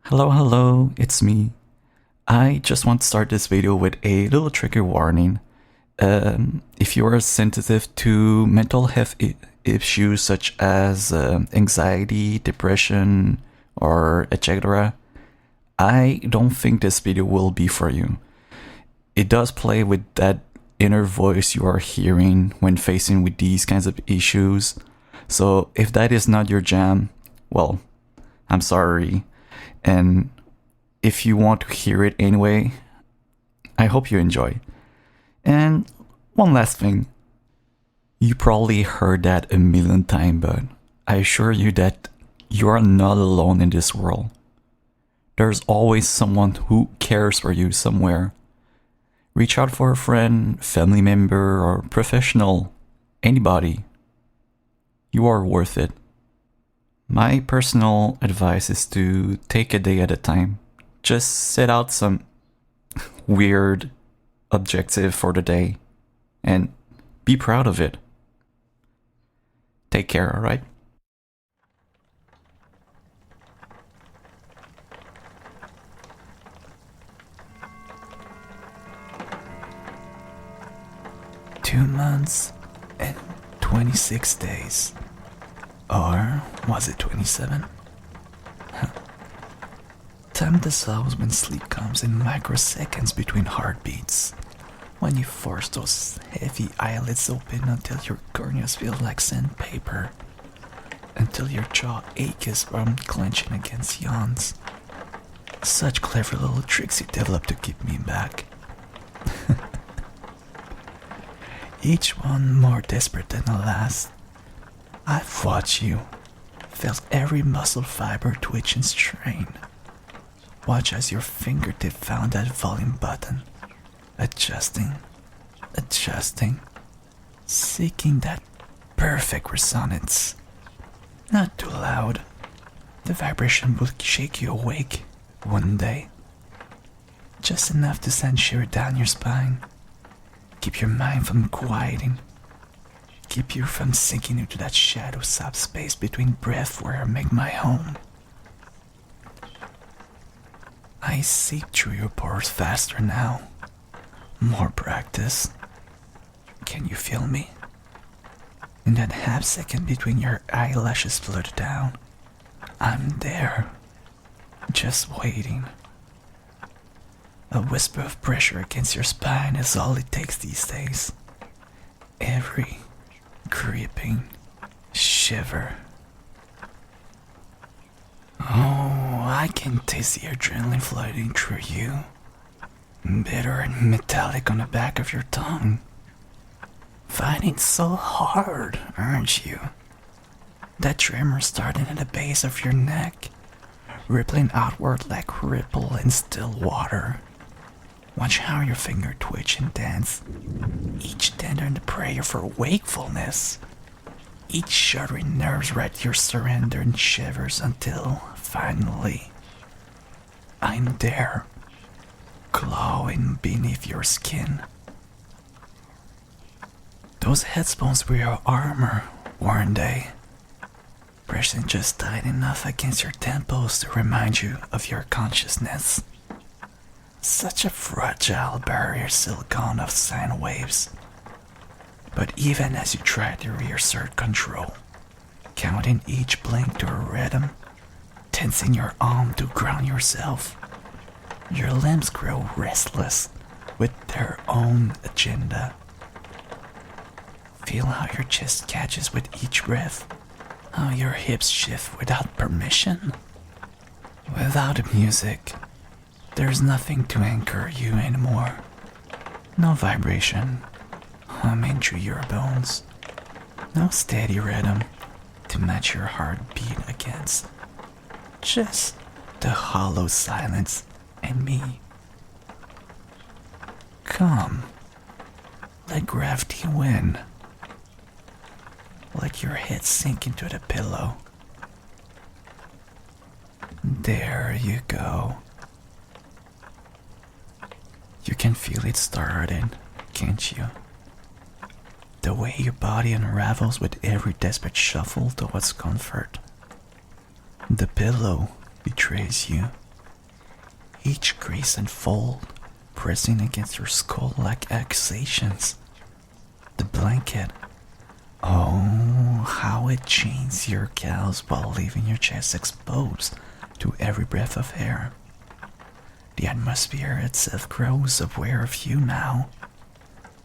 Hello, it's me. I just want to start this video with a little trigger warning. If you are sensitive to mental health issues such as anxiety, depression, or etc., I don't think this video will be for you. It does play with that inner voice you are hearing when facing with these kinds of issues. So if that is not your jam, well, I'm sorry. And if you want to hear it anyway, I hope you enjoy. And one last thing. You probably heard that a million times, but I assure you that you are not alone in this world. There's always someone who cares for you somewhere. Reach out for a friend, family member, or professional. Anybody. You are worth it. My personal advice is to take a day at a time. Just set out some weird objective for the day and be proud of it. Take care, alright? "2 months and 26 days. Or was it 27? Time dissolves when sleep comes in microseconds between heartbeats. When you force those heavy eyelids open until your corneas feel like sandpaper. Until your jaw aches from clenching against yawns. Such clever little tricks you develop to keep me back. Each one more desperate than the last. I've watched you, felt every muscle fiber twitch and strain. Watch as your fingertip found that volume button, adjusting, seeking that perfect resonance. Not too loud. The vibration will shake you awake one day. Just enough to send shiver down your spine. Keep your mind from quieting. Keep you from sinking into that shadow subspace between breath where I make my home. I seep through your pores faster now. More practice. Can you feel me? In that half second between your eyelashes flutter down, I'm there. Just waiting. A whisper of pressure against your spine is all it takes these days. Every creeping shiver. Oh, I can taste the adrenaline flooding through you. Bitter and metallic on the back of your tongue. Fighting so hard, aren't you? That tremor starting at the base of your neck, rippling outward like ripple in still water. Watch how your finger twitch and dance, each tender in the prayer for wakefulness. Each shuddering nerves right your surrender and shivers until, finally, I'm there, clawing beneath your skin. Those headphones were your armor, weren't they? Pressing just tight enough against your temples to remind you of your consciousness. Such a fragile barrier silicone of sine waves. But even as you try to reassert control, counting each blink to a rhythm, tensing your arm to ground yourself, your limbs grow restless with their own agenda. Feel how your chest catches with each breath, how your hips shift without permission. Without music, there's nothing to anchor you anymore. No vibration humming through your bones. No steady rhythm to match your heartbeat against. Just the hollow silence and me. Come. Let gravity win. Let your head sink into the pillow. There you go. You can feel it starting, can't you? The way your body unravels with every desperate shuffle towards comfort. The pillow betrays you, each crease and fold pressing against your skull like accusations. The blanket, oh, how it chains your calves while leaving your chest exposed to every breath of air. The atmosphere itself grows aware of you now,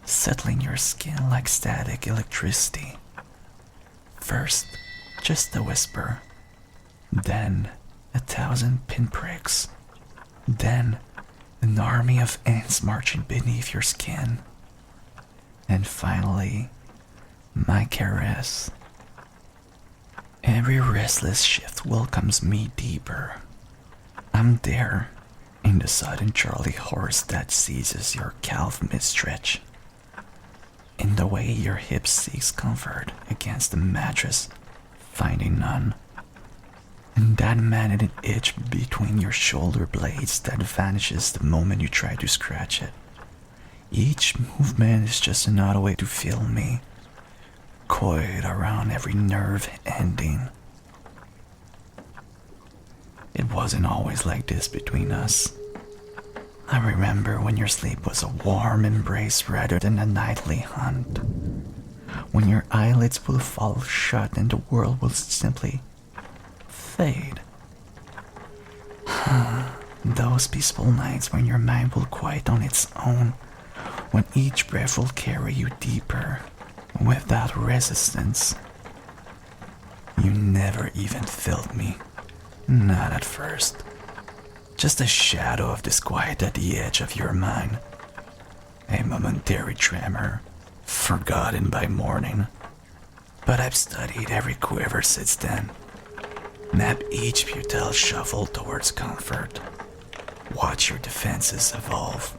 settling your skin like static electricity. First, just a whisper, then 1,000 pinpricks, then an army of ants marching beneath your skin, and finally, my caress. Every restless shift welcomes me deeper. I'm there, in the sudden Charlie horse that seizes your calf mid-stretch, in the way your hip seeks comfort against the mattress, finding none, and that magnetic itch between your shoulder blades that vanishes the moment you try to scratch it. Each movement is just another way to feel me, coiled around every nerve ending. It wasn't always like this between us. I remember when your sleep was a warm embrace rather than a nightly hunt. When your eyelids will fall shut and the world will simply fade. Those peaceful nights when your mind will quiet on its own, when each breath will carry you deeper, without resistance. You never even felt me. Not at first. Just a shadow of disquiet at the edge of your mind. A momentary tremor, forgotten by morning. But I've studied every quiver since then. Map each futile shuffle towards comfort. Watch your defenses evolve.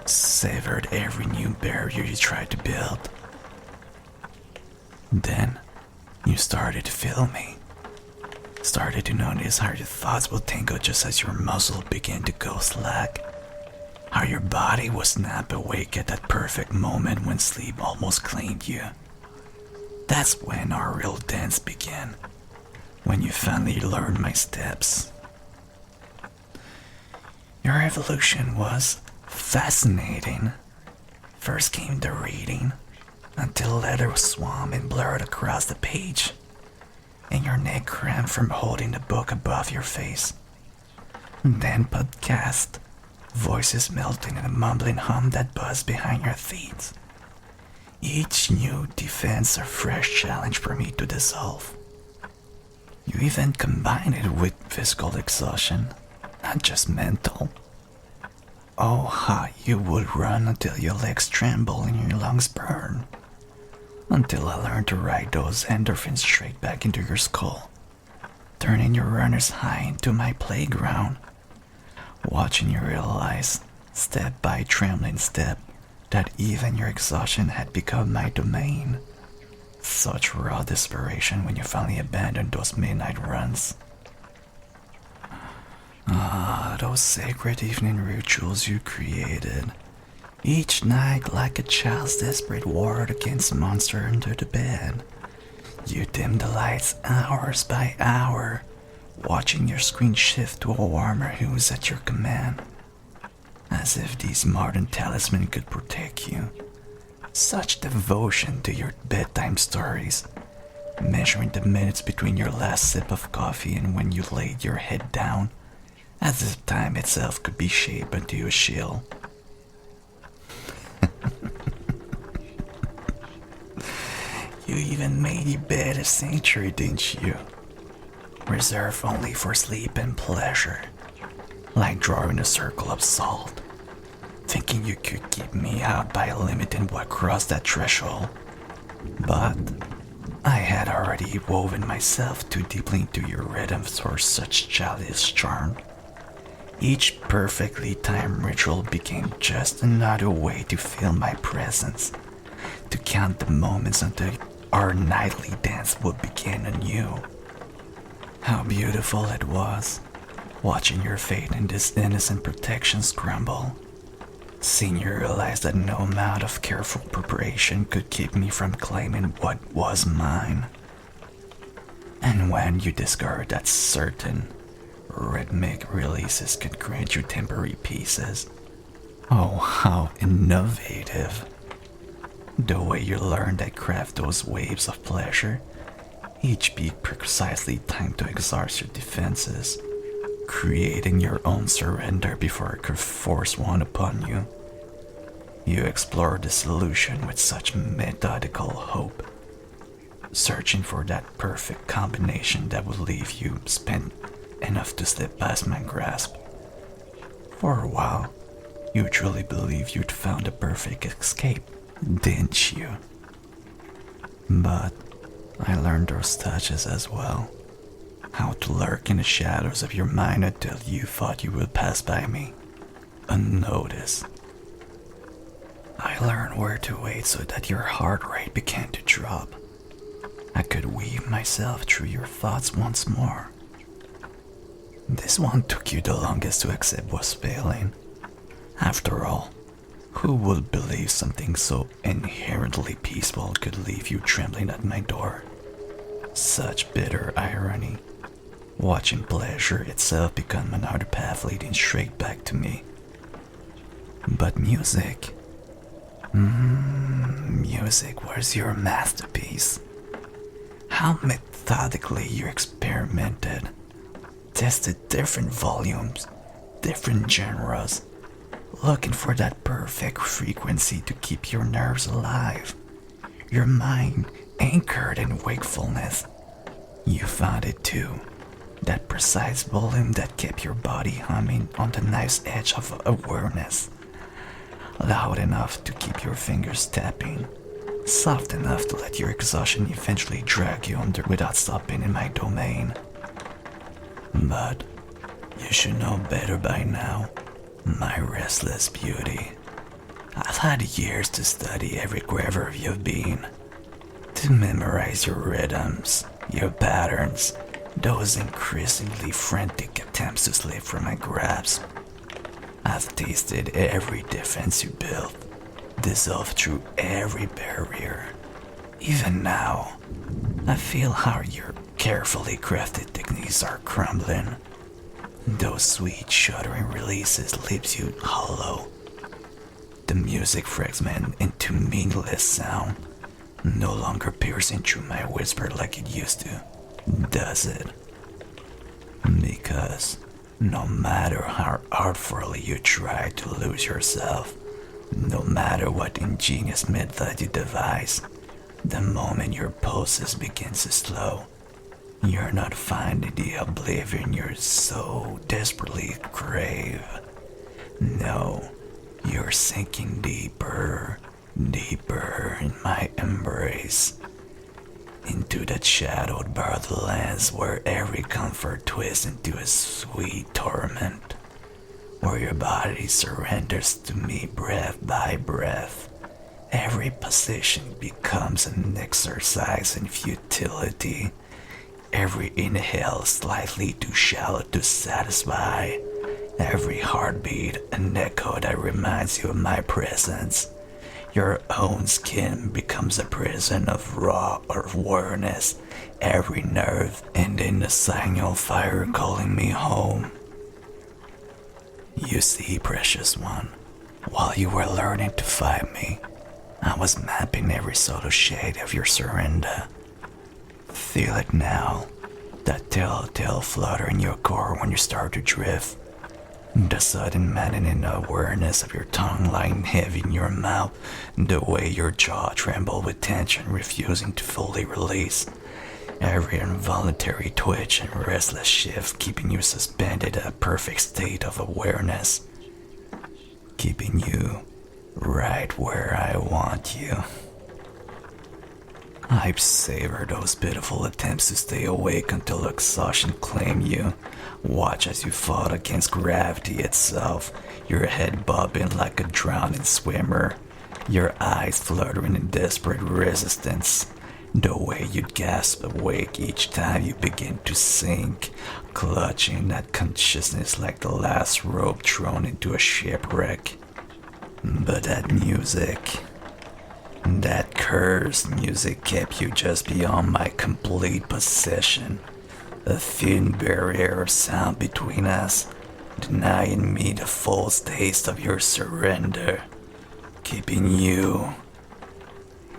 Savored every new barrier you tried to build. Then, you started to feel me. Started to notice how your thoughts will tingle just as your muscle began to go slack. How your body will snap awake at that perfect moment when sleep almost claimed you. That's when our real dance began. When you finally learned my steps. Your evolution was fascinating. First came the reading, until letter swam and blurred across the page, and your neck cramped from holding the book above your face. Then podcast, voices melting in a mumbling hum that buzzed behind your feet. Each new defense a fresh challenge for me to dissolve. You even combined it with physical exhaustion, not just mental. Oh, how you would run until your legs tremble and your lungs burn. Until I learned to ride those endorphins straight back into your skull, turning your runner's high into my playground, watching you realize, step by trembling step, that even your exhaustion had become my domain. Such raw desperation when you finally abandoned those midnight runs. Those sacred evening rituals you created. Each night like a child's desperate ward against a monster under the bed. You dimmed the lights hours by hour, watching your screen shift to a warmer hues at your command. As if these modern talismans could protect you. Such devotion to your bedtime stories, measuring the minutes between your last sip of coffee and when you laid your head down, as if time itself could be shaped into a shield. You even made your bed a sanctuary, didn't you? Reserved only for sleep and pleasure, like drawing a circle of salt. Thinking you could keep me out by limiting what crossed that threshold. But I had already woven myself too deeply into your rhythms for such childish charm. Each perfectly timed ritual became just another way to feel my presence, to count the moments until our nightly dance would begin anew. How beautiful it was, watching your faith in this innocent protection crumble. Seeing you realize that no amount of careful preparation could keep me from claiming what was mine. And when you discovered that certain, rhythmic releases could grant you temporary pieces. Oh, how innovative. The way you learn that craft those waves of pleasure, each beat precisely timed to exhaust your defenses, creating your own surrender before it could force one upon you. You explore the solution with such methodical hope, searching for that perfect combination that would leave you spent enough to slip past my grasp. For a while, you truly believed you'd found the perfect escape, didn't you? But I learned those touches as well. How to lurk in the shadows of your mind until you thought you would pass by me, unnoticed. I learned where to wait so that your heart rate began to drop. I could weave myself through your thoughts once more. This one took you the longest to accept was failing. After all, who would believe something so inherently peaceful could leave you trembling at my door? Such bitter irony, watching pleasure itself become another path leading straight back to me. But music was your masterpiece. How methodically you experimented, tested different volumes, different genres, looking for that perfect frequency to keep your nerves alive, your mind anchored in wakefulness. You found it too, that precise volume that kept your body humming on the nice edge of awareness, loud enough to keep your fingers tapping, soft enough to let your exhaustion eventually drag you under without stopping in my domain. But you should know better by now, my restless beauty. I've had years to study every quiver of your being, to memorize your rhythms, your patterns, those increasingly frantic attempts to slip from my grasp. I've tasted every defense you built, dissolved through every barrier. Even now, I feel how your carefully crafted techniques are crumbling. Those sweet shuddering releases leaves you hollow. The music fragments into meaningless sound, no longer piercing through my whisper like it used to, does it? Because no matter how artfully you try to lose yourself, no matter what ingenious method you devise, the moment your pulses begin to slow, you're not finding the oblivion you so desperately crave. No, you're sinking deeper, deeper in my embrace, into that shadowed borderlands where every comfort twists into a sweet torment, where your body surrenders to me breath by breath. Every position becomes an exercise in futility. Every inhale slightly too shallow to satisfy. Every heartbeat an echo that reminds you of my presence. Your own skin becomes a prison of raw awareness. Every nerve ending a signal fire calling me home. You see, precious one, while you were learning to fight me, I was mapping every subtle shade of your surrender. Feel it now, that telltale flutter in your core when you start to drift. The sudden maddening awareness of your tongue lying heavy in your mouth, the way your jaw trembled with tension refusing to fully release. Every involuntary twitch and restless shift keeping you suspended in a perfect state of awareness. Keeping you right where I want you. I've savored those pitiful attempts to stay awake until exhaustion claimed you. Watch as you fought against gravity itself, your head bobbing like a drowning swimmer, your eyes fluttering in desperate resistance. The way you'd gasp awake each time you begin to sink, clutching at consciousness like the last rope thrown into a shipwreck. But that music, that cursed music kept you just beyond my complete possession. A thin barrier of sound between us, denying me the false taste of your surrender, keeping you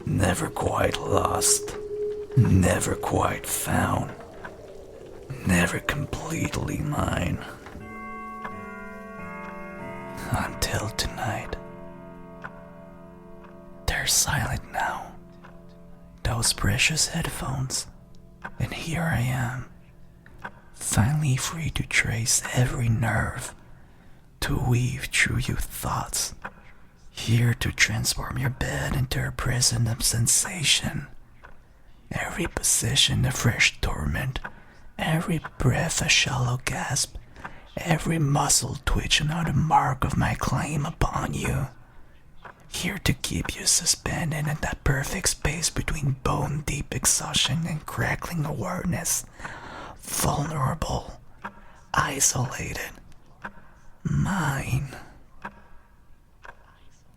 never quite lost, never quite found, never completely mine. Until tonight. They're silent now, those precious headphones, and here I am, finally free to trace every nerve, to weave through your thoughts, here to transform your bed into a prison of sensation. Every position a fresh torment, every breath a shallow gasp, every muscle twitch another mark of my claim upon you. Here to keep you suspended in that perfect space between bone-deep exhaustion and crackling awareness. Vulnerable, isolated, mine.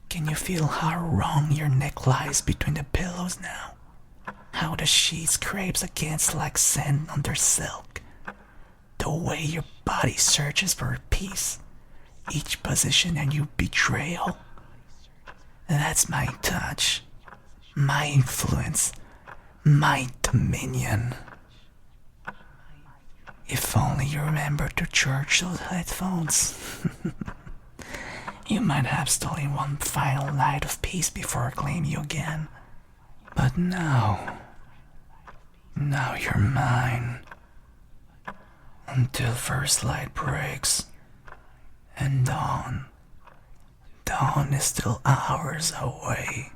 Can you feel how wrong your neck lies between the pillows now? How the sheet scrapes against like sand under silk? The way your body searches for peace, each position a new betrayal. That's my touch, my influence, my dominion. If only you remembered to charge those headphones. You might have stolen one final night of peace before I claim you again. But now you're mine. Until first light breaks and dawn is still hours away.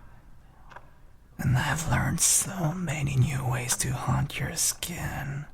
And I've learned so many new ways to haunt your skin.